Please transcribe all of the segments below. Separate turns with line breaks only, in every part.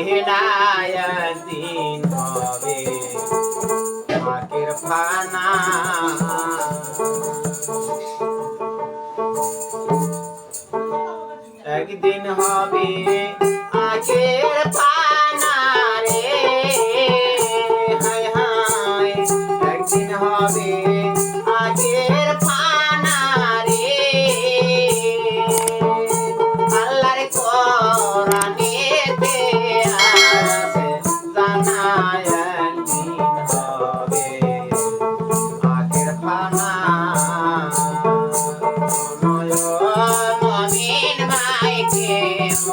একদিন হবে পাকের ফানা একদিন হবে আগের পানা রে হায় হায় একদিন হবে আগের পানা রে আল্লাহর কোরআনেতে আছে জানা একদিন হবে আগের পানা মমিন ভাইকে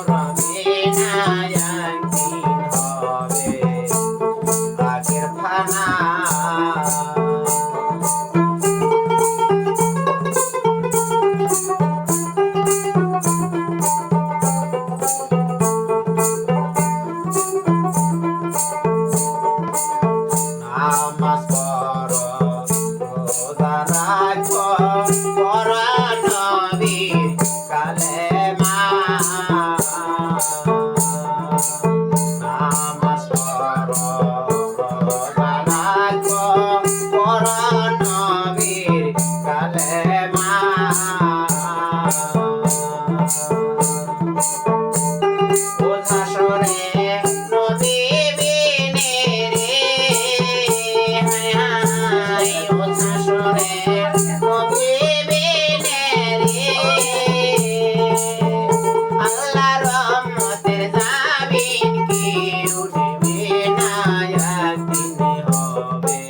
রবে না একদিন হবে আগের ফানা নামাজ পড়ো রোজা রাখো পড়ো নবীর কালেমা নামাজ পড়ো রোজা রাখো পড়ো নবীর কালেমা ওঝা সরে নবী বিনে রে হায় হায় ওঝা সরে নবী বিনে রে আল্লাহর রহমতের জামিন কি উঠবে না একদিন হবে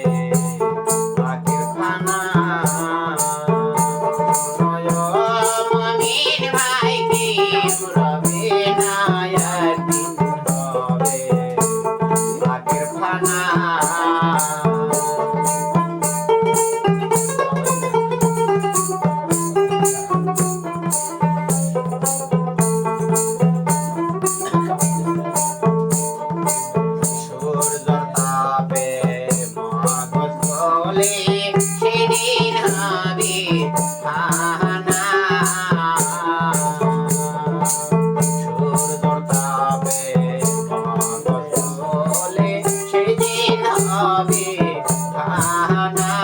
পাকের ফানা মমিন ভাই কি রবে না একদিন হবে পাকের ফানা সূর্যর তাপে মগজ গলে সেদিন হবে ফানা সূর্যর তাপে মগজ গলে সেদিন হবে ফানা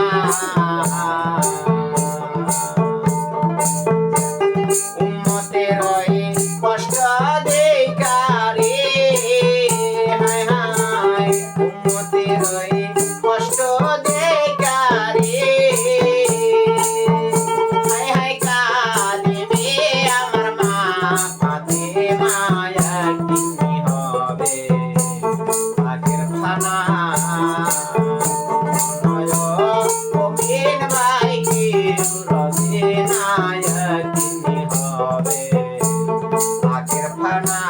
উম্মতের ওই কষ্ট দেখা রে হায় হায় উম্মতের ওই কষ্ট দেখা রে হায় হায় কাঁদবে আমার মা ফাতেমা একদিন হবে পাকের ফানা মমিন ভাই কি রবে না একদিন হবে পাকের ফানা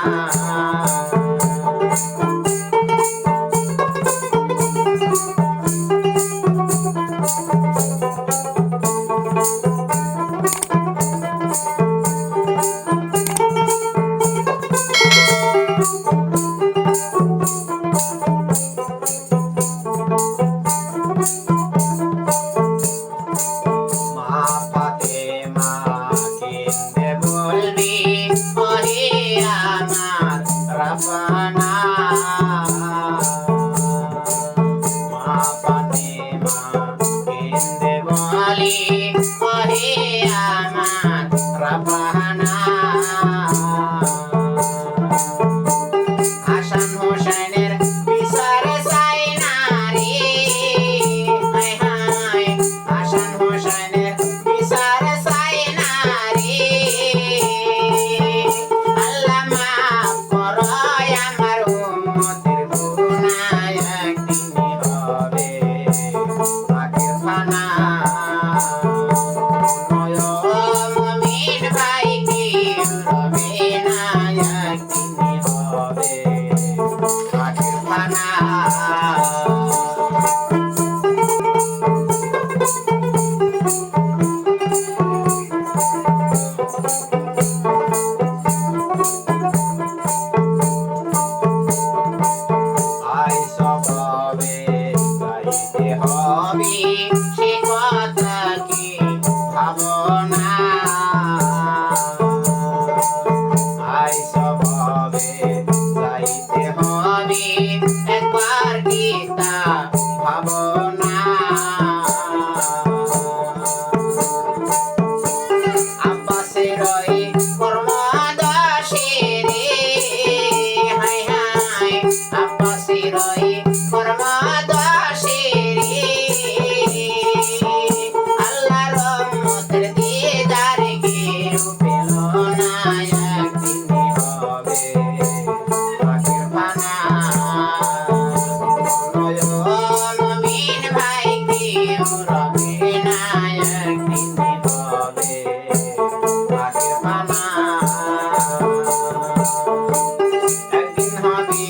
একদিন হবে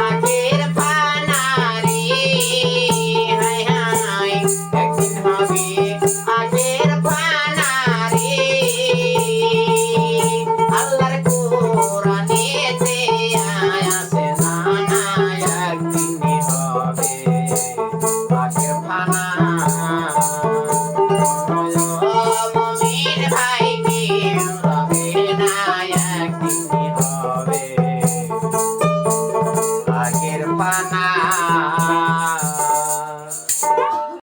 আখের ফানা রে, হায় হায় একদিন হবে